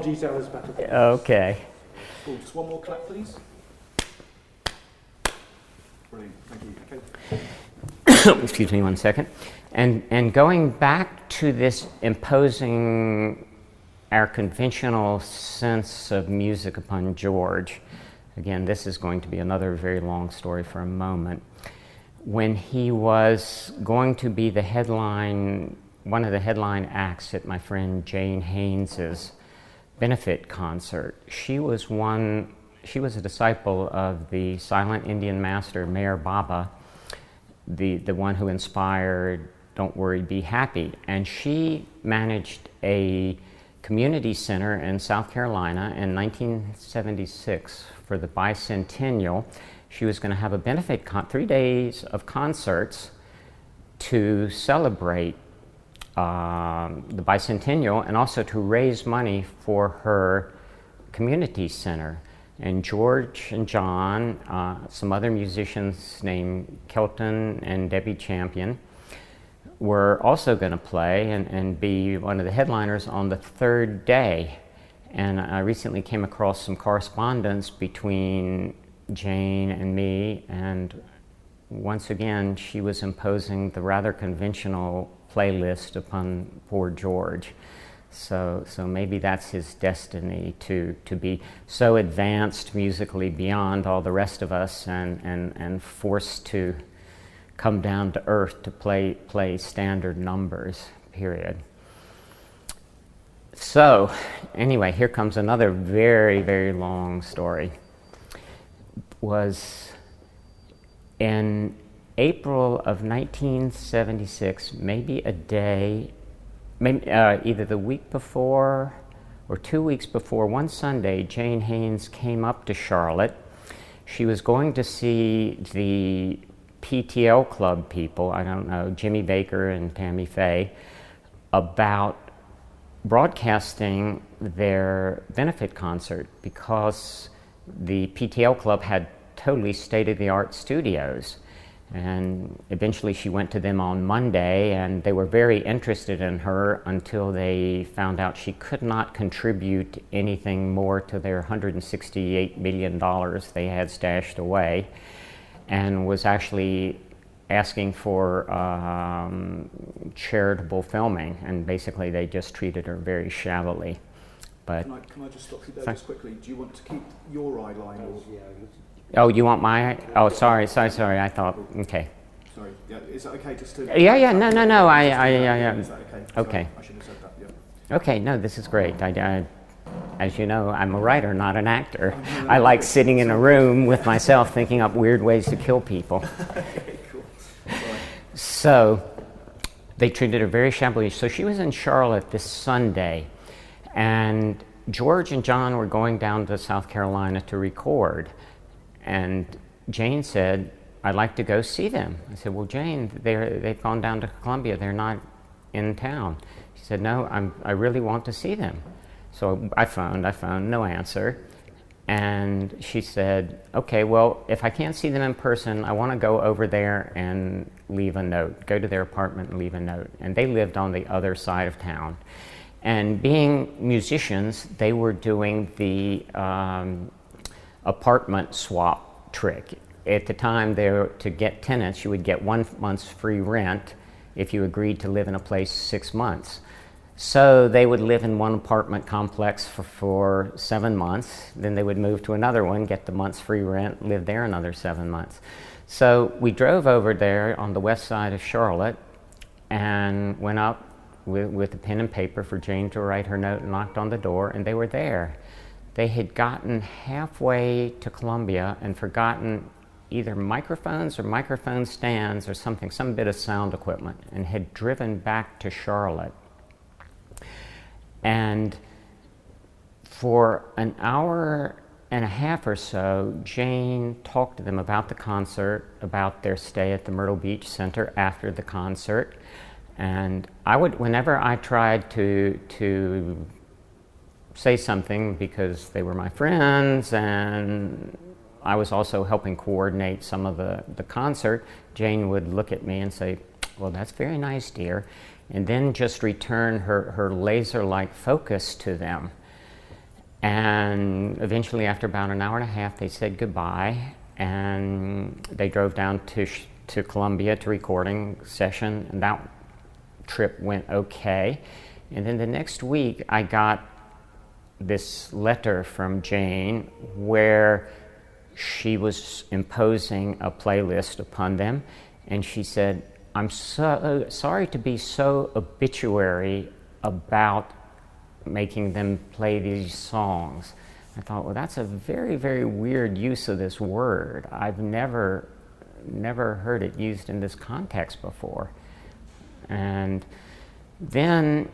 detail is better. Okay. Cool. Just one more clap, please. Brilliant. Thank you. Okay. Excuse me 1 second. And going back to this imposing our conventional sense of music upon George, again, this is going to be another very long story for a moment. When he was going to be one of the headline acts at my friend Jane Haynes's benefit concert, she was a disciple of the silent Indian master Meher Baba, the one who inspired Don't Worry, Be Happy. And she managed a community center in South Carolina in 1976 for the bicentennial. She was going to have a benefit 3 days of concerts to celebrate the bicentennial and also to raise money for her community center. And George and John, some other musicians named Kelton and Debbie Champion, were also going to play and be one of the headliners on the third day. And I recently came across some correspondence between Jane and me, and once again she was imposing the rather conventional playlist upon poor George. So maybe that's his destiny to be so advanced musically beyond all the rest of us and forced to come down to earth to play standard numbers, period. So anyway, here comes another very, very long story. Was in April of 1976, maybe a day, either the week before or 2 weeks before, one Sunday, Jane Haynes came up to Charlotte. She was going to see the PTL Club people, I don't know, Jimmy Baker and Tammy Faye, about broadcasting their benefit concert because the PTL Club had totally state-of-the-art studios. And eventually she went to them on Monday, and they were very interested in her until they found out she could not contribute anything more to their $168 million they had stashed away, and was actually asking for charitable filming, and basically they just treated her very shabbily. But can I just stop you there just quickly? Do you want to keep your eye line? Or? Oh, you want my? Oh, sorry. I thought. Okay. Sorry. Yeah. Is that okay? Just to. Yeah. No. Is that okay? Okay. I should have said that. Yeah. Okay. No, this is great. I, as you know, I'm a writer, not an actor. I like sitting in a room with myself, thinking up weird ways to kill people. Okay. Cool. Sorry. So they treated her very shabbily. So she was in Charlotte this Sunday, and George and John were going down to South Carolina to record. And Jane said, I'd like to go see them. I said, well, Jane, they've gone down to Columbia. They're not in town. She said, no, I really want to see them. So I phoned, no answer. And she said, okay, well, if I can't see them in person, I want to go over there and leave a note, go to their apartment and leave a note. And they lived on the other side of town. And being musicians, they were doing the apartment swap trick. At the time, to get tenants, you would get 1 month's free rent if you agreed to live in a place 6 months. So they would live in one apartment complex for 7 months, then they would move to another one, get the month's free rent, live there another 7 months. So we drove over there on the west side of Charlotte and went up with a pen and paper for Jane to write her note and knocked on the door, and they were there. They had gotten halfway to Columbia and forgotten either microphones or microphone stands or something, some bit of sound equipment, and had driven back to Charlotte. And for an hour and a half or so, Jane talked to them about the concert, about their stay at the Myrtle Beach Center after the concert. And I would, whenever I tried to say something, because they were my friends and I was also helping coordinate some of the concert, Jane would look at me and say, well, that's very nice, dear, and then just return her laser-like focus to them. And eventually, after about an hour and a half, they said goodbye, and they drove down to Columbia to recording session, and that trip went okay. And then the next week, I got this letter from Jane where she was imposing a playlist upon them, and she said, "I'm so sorry to be so obituary about making them play these songs." I thought, well, that's a very, very weird use of this word. I've never heard it used in this context before. And then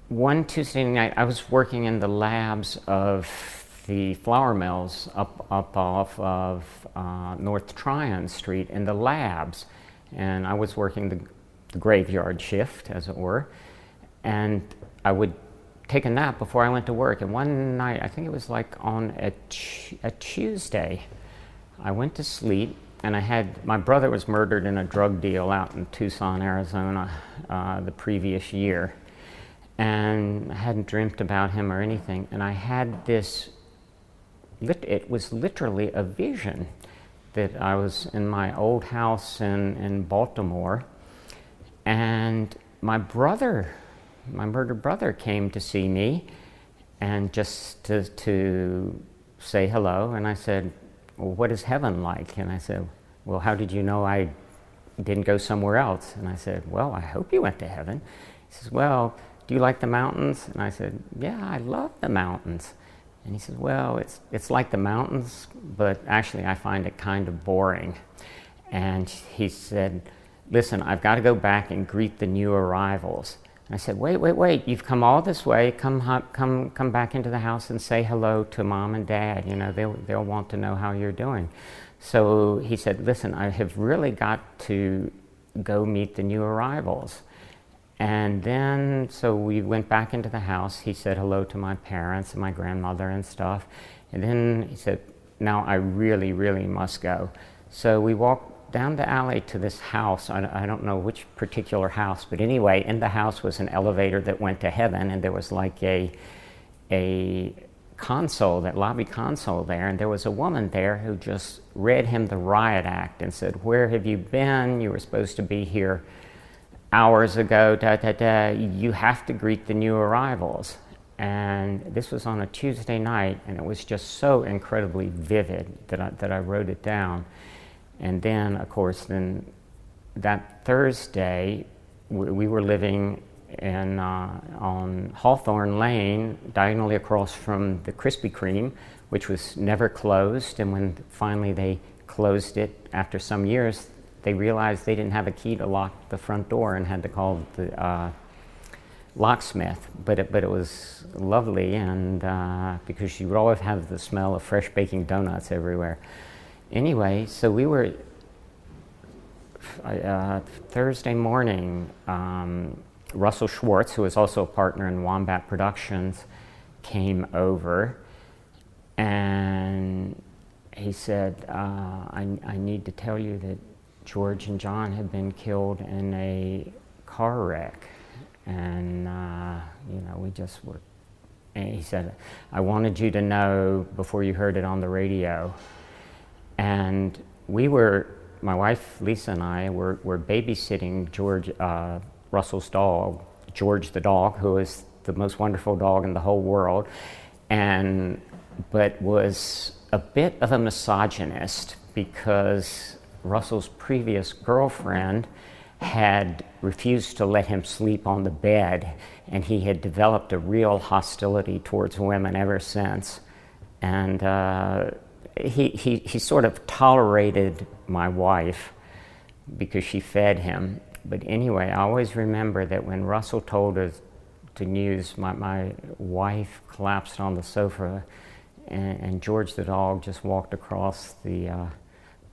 one Tuesday night, I was working in the labs of the flour mills up off of North Tryon Street in the labs, and I was working the graveyard shift, as it were, and I would take a nap before I went to work. And one night, I think it was like on a Tuesday, I went to sleep, and my brother was murdered in a drug deal out in Tucson, Arizona, the previous year. And I hadn't dreamt about him or anything. And I had this, it was literally a vision that I was in my old house in Baltimore, and my murdered brother came to see me, and just to say hello. And I said, "Well, what is heaven like?" And I said, "Well, how did you know I didn't go somewhere else?" And I said, "Well, I hope you went to heaven." He says, "Well, do you like the mountains?" And I said, "Yeah, I love the mountains." And he said, "Well, it's like the mountains, but actually I find it kind of boring." And he said, "Listen, I've got to go back and greet the new arrivals." And I said, wait, you've come all this way, come back into the house and say hello to Mom and Dad. You know, they'll want to know how you're doing. So he said, "Listen, I have really got to go meet the new arrivals." And then, so we went back into the house. He said hello to my parents and my grandmother and stuff. And then he said, "Now I really, really must go." So we walked down the alley to this house. I don't know which particular house, but anyway, in the house was an elevator that went to heaven, and there was like a console, that lobby console there, and there was a woman there who just read him the riot act and said, "Where have you been? You were supposed to be here hours ago, you have to greet the new arrivals." And this was on a Tuesday night, and it was just so incredibly vivid that I wrote it down. And then, of course, that Thursday, we were living on Hawthorne Lane, diagonally across from the Krispy Kreme, which was never closed. And when finally they closed it after some years, they realized they didn't have a key to lock the front door and had to call the locksmith. But it was lovely, and because you would always have the smell of fresh baking donuts everywhere. Anyway, so we were Thursday morning. Russell Schwartz, who was also a partner in Wombat Productions, came over, and he said, I need to tell you that George and John had been killed in a car wreck. And we just were, and he said, "I wanted you to know before you heard it on the radio." And my wife Lisa and I were babysitting Russell's dog, George the dog, who is the most wonderful dog in the whole world, but was a bit of a misogynist because Russell's previous girlfriend had refused to let him sleep on the bed, and he had developed a real hostility towards women ever since. And he sort of tolerated my wife because she fed him. But anyway, I always remember that when Russell told us the news, my wife collapsed on the sofa, and George the dog just walked across the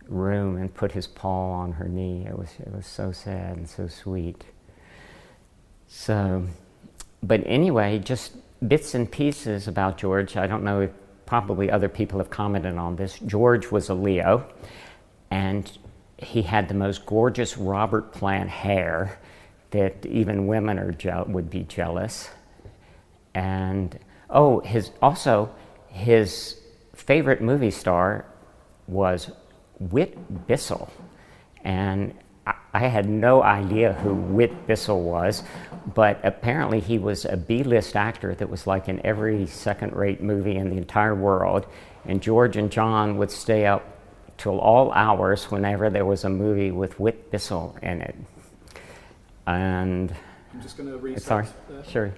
room and put his paw on her knee. It was so sad and so sweet. So, but anyway, just bits and pieces about George. I don't know if probably other people have commented on this. George was a Leo, and he had the most gorgeous Robert Plant hair that even women would be jealous. And his favorite movie star was Whit Bissell, and I had no idea who Whit Bissell was, but apparently he was a B-list actor that was like in every second-rate movie in the entire world, and George and John would stay up till all hours whenever there was a movie with Whit Bissell in it. And I'm just going to reset. sorry, sure.